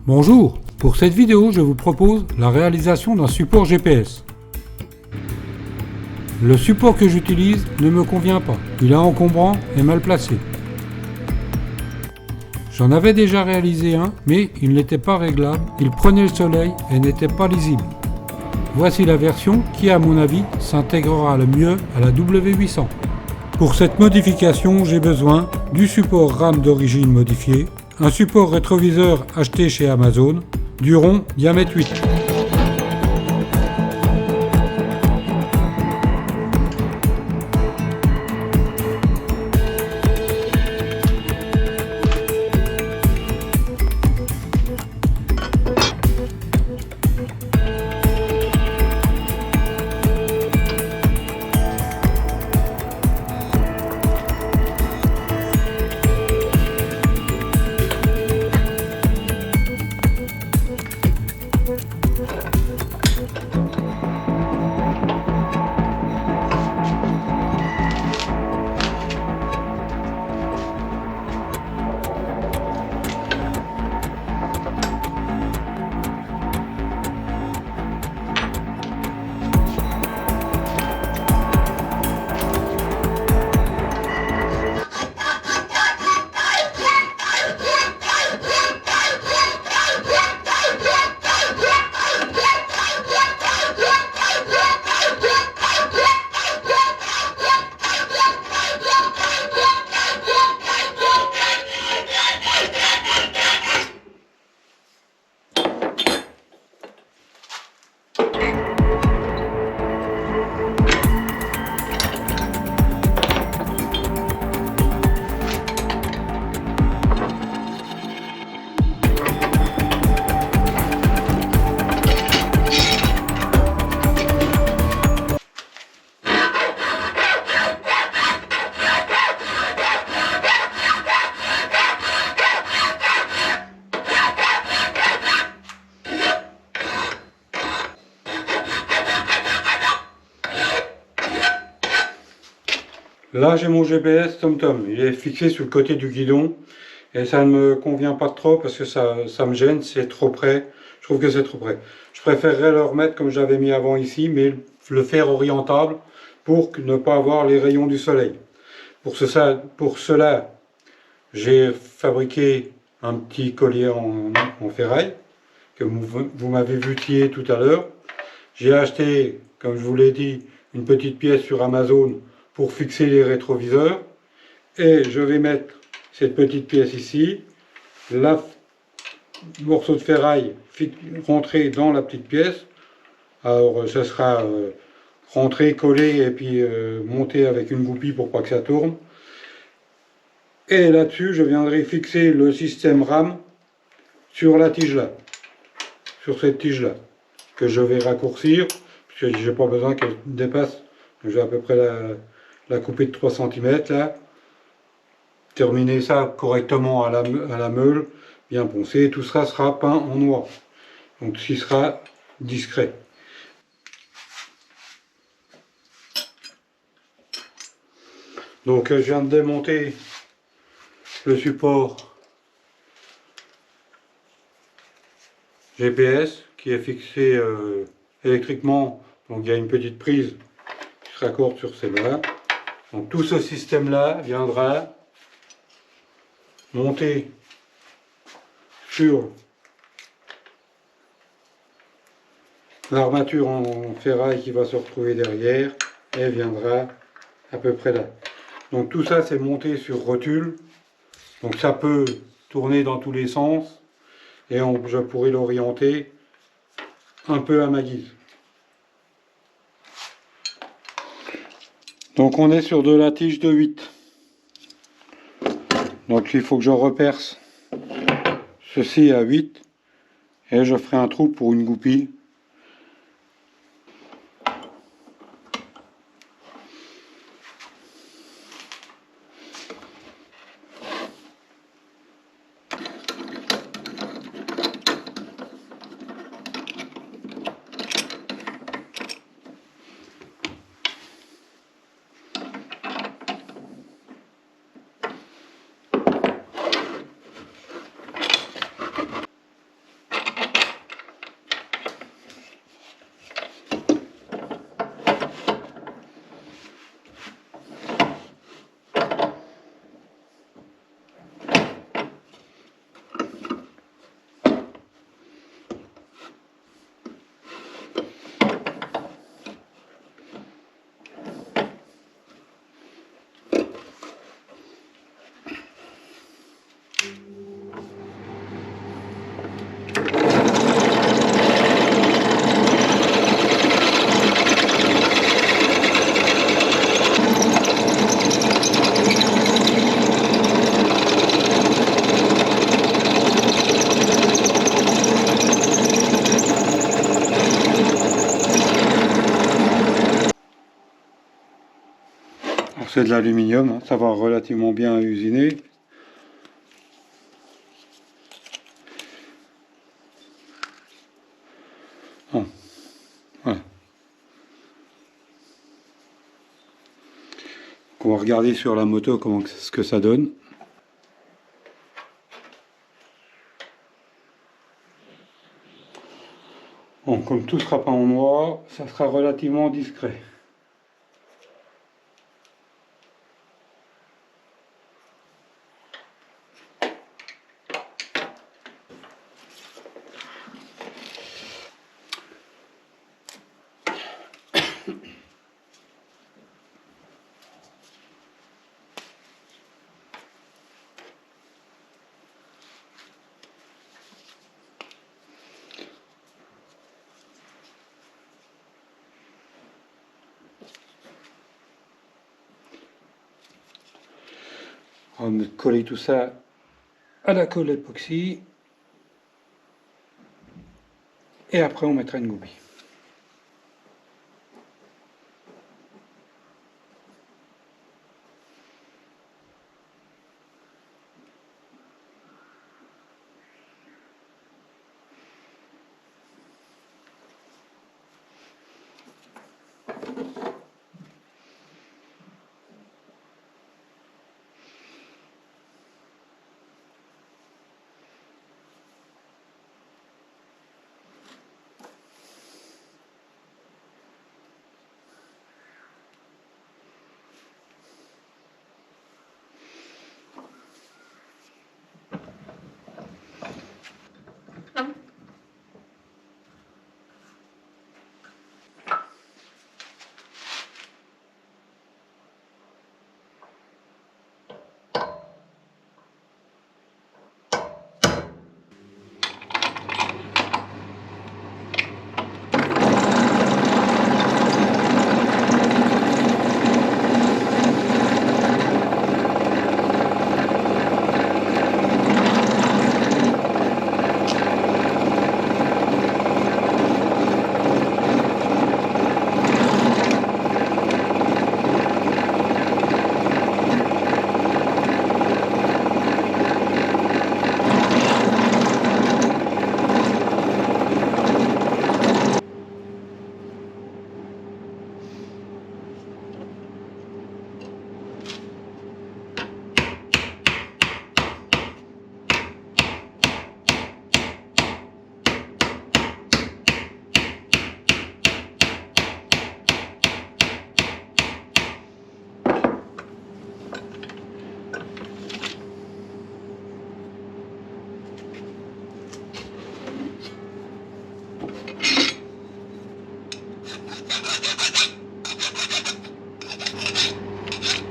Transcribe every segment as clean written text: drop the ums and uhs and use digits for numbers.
Bonjour, pour cette vidéo je vous propose la réalisation d'un support GPS. Le support que j'utilise ne me convient pas, il est encombrant et mal placé. J'en avais déjà réalisé un, mais il n'était pas réglable, il prenait le soleil et n'était pas lisible. Voici la version qui à mon avis s'intégrera le mieux à la W800. Pour cette modification j'ai besoin du support RAM d'origine modifié, un support rétroviseur acheté chez Amazon, du rond diamètre 8. Là j'ai mon GPS TomTom, il est fixé sur le côté du guidon et ça ne me convient pas trop parce que ça me gêne, c'est trop près, je trouve que c'est trop près. Je préférerais le remettre comme j'avais mis avant ici, mais le faire orientable pour ne pas avoir les rayons du soleil. Pour cela j'ai fabriqué un petit collier en ferraille que vous m'avez vu tirer tout à l'heure. J'ai acheté, comme je vous l'ai dit, une petite pièce sur Amazon pour fixer les rétroviseurs et je vais mettre cette petite pièce ici, le morceau de ferraille rentré dans la petite pièce. Alors ce sera rentré, collé et puis monté avec une goupille pour pas que ça tourne. Et là-dessus je viendrai fixer le système RAM sur la tige là, sur cette tige là, que je vais raccourcir parce que j'ai pas besoin qu'elle dépasse. J'ai à peu près la couper de 3 cm là. Terminer ça correctement à la meule, bien poncé, tout ça sera peint en noir. Donc ce qui sera discret. Donc je viens de démonter le support GPS qui est fixé électriquement. Donc il y a une petite prise qui se raccorde sur celle-là. Donc tout ce système-là viendra monter sur l'armature en ferraille qui va se retrouver derrière et viendra à peu près là. Donc tout ça c'est monté sur rotule. Donc ça peut tourner dans tous les sens et je pourrais l'orienter un peu à ma guise. Donc on est sur de la tige de 8. Donc il faut que je reperce ceci à 8 et je ferai un trou pour une goupille. C'est de l'aluminium, hein, ça va relativement bien usiner. Ah, voilà. On va regarder sur la moto ce que ça donne. Bon, comme tout sera pas en noir, ça sera relativement discret. On va coller tout ça à la colle époxy. Et après on mettra une goupille.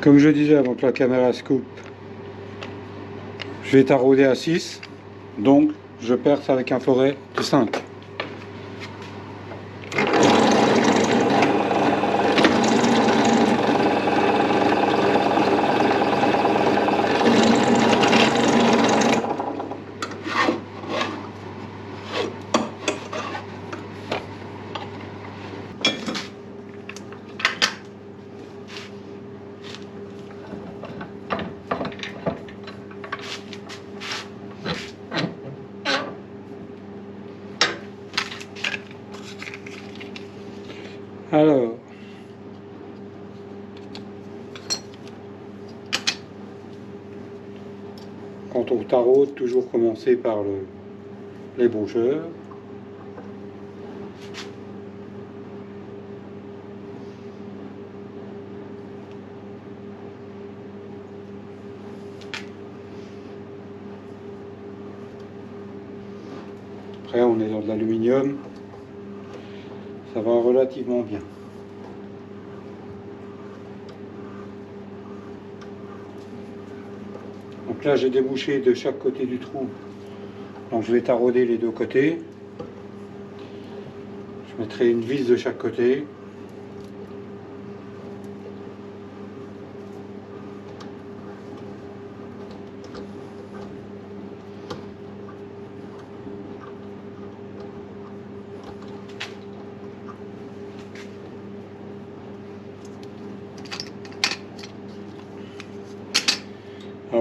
Comme je disais avant que la caméra se coupe, je vais tarauder à 6, donc je perce avec un forêt de 5. Alors, quand on taraude, toujours commencer par l'ébaucheur. Après, on est dans de l'aluminium, ça va relativement bien. Donc là, j'ai débouché de chaque côté du trou, donc je vais tarauder les deux côtés. Je mettrai une vis de chaque côté.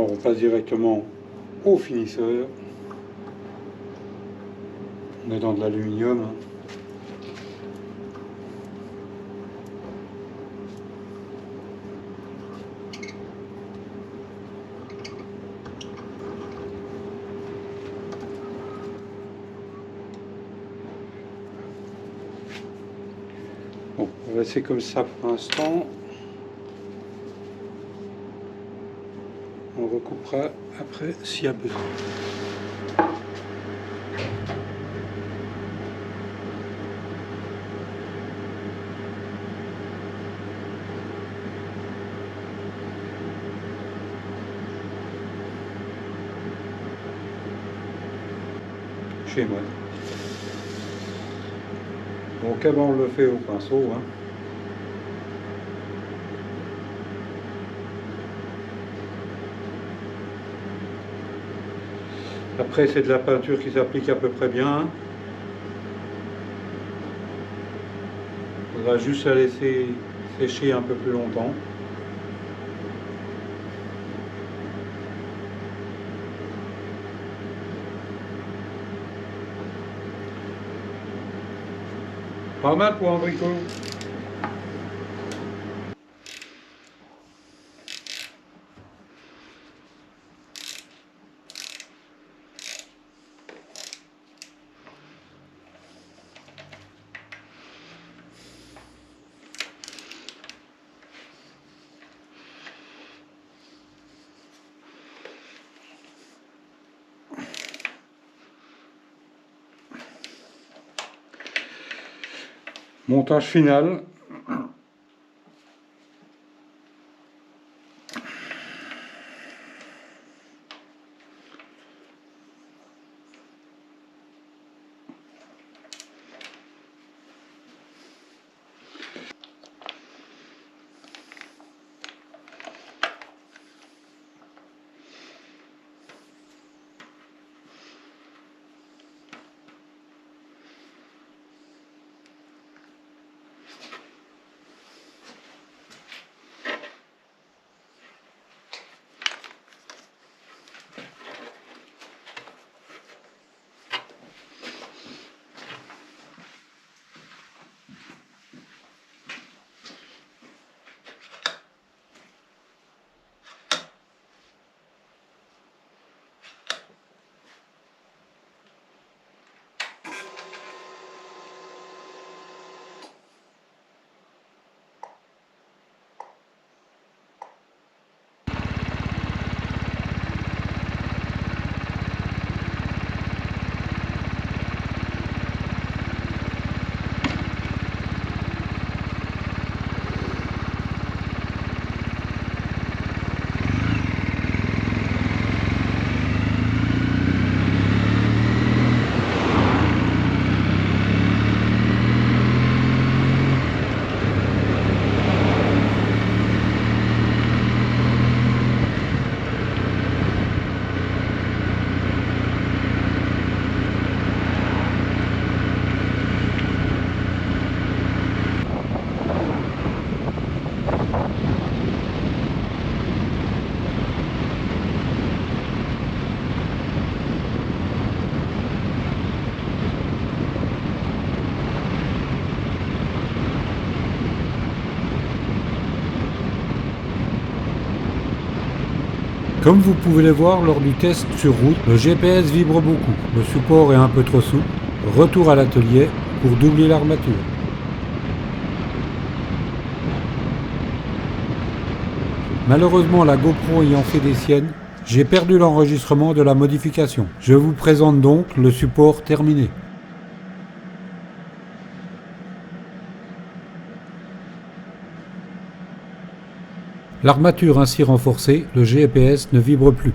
Alors on passe directement au finisseur. On est dans de l'aluminium. Bon, on va laisser comme ça pour l'instant. On recoupera après s'il y a besoin. Chez moi. Donc avant on le fait au pinceau. Hein. Après c'est de la peinture qui s'applique à peu près bien. On va juste la laisser sécher un peu plus longtemps. Pas mal pour un bricot. Montage final. Comme vous pouvez le voir lors du test sur route, le GPS vibre beaucoup, le support est un peu trop souple. Retour à l'atelier pour doubler l'armature. Malheureusement, la GoPro ayant fait des siennes, j'ai perdu l'enregistrement de la modification. Je vous présente donc le support terminé. L'armature ainsi renforcée, le GPS ne vibre plus.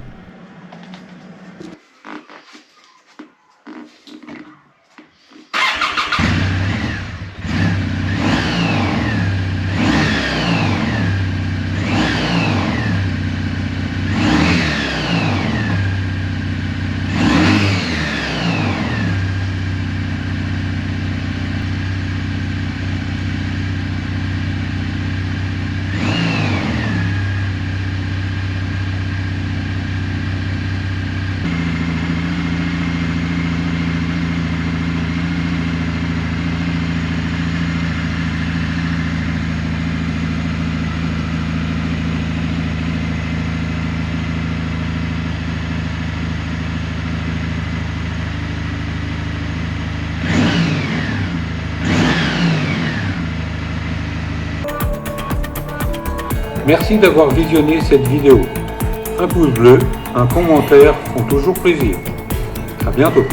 Merci d'avoir visionné cette vidéo. Un pouce bleu, un commentaire font toujours plaisir. À bientôt.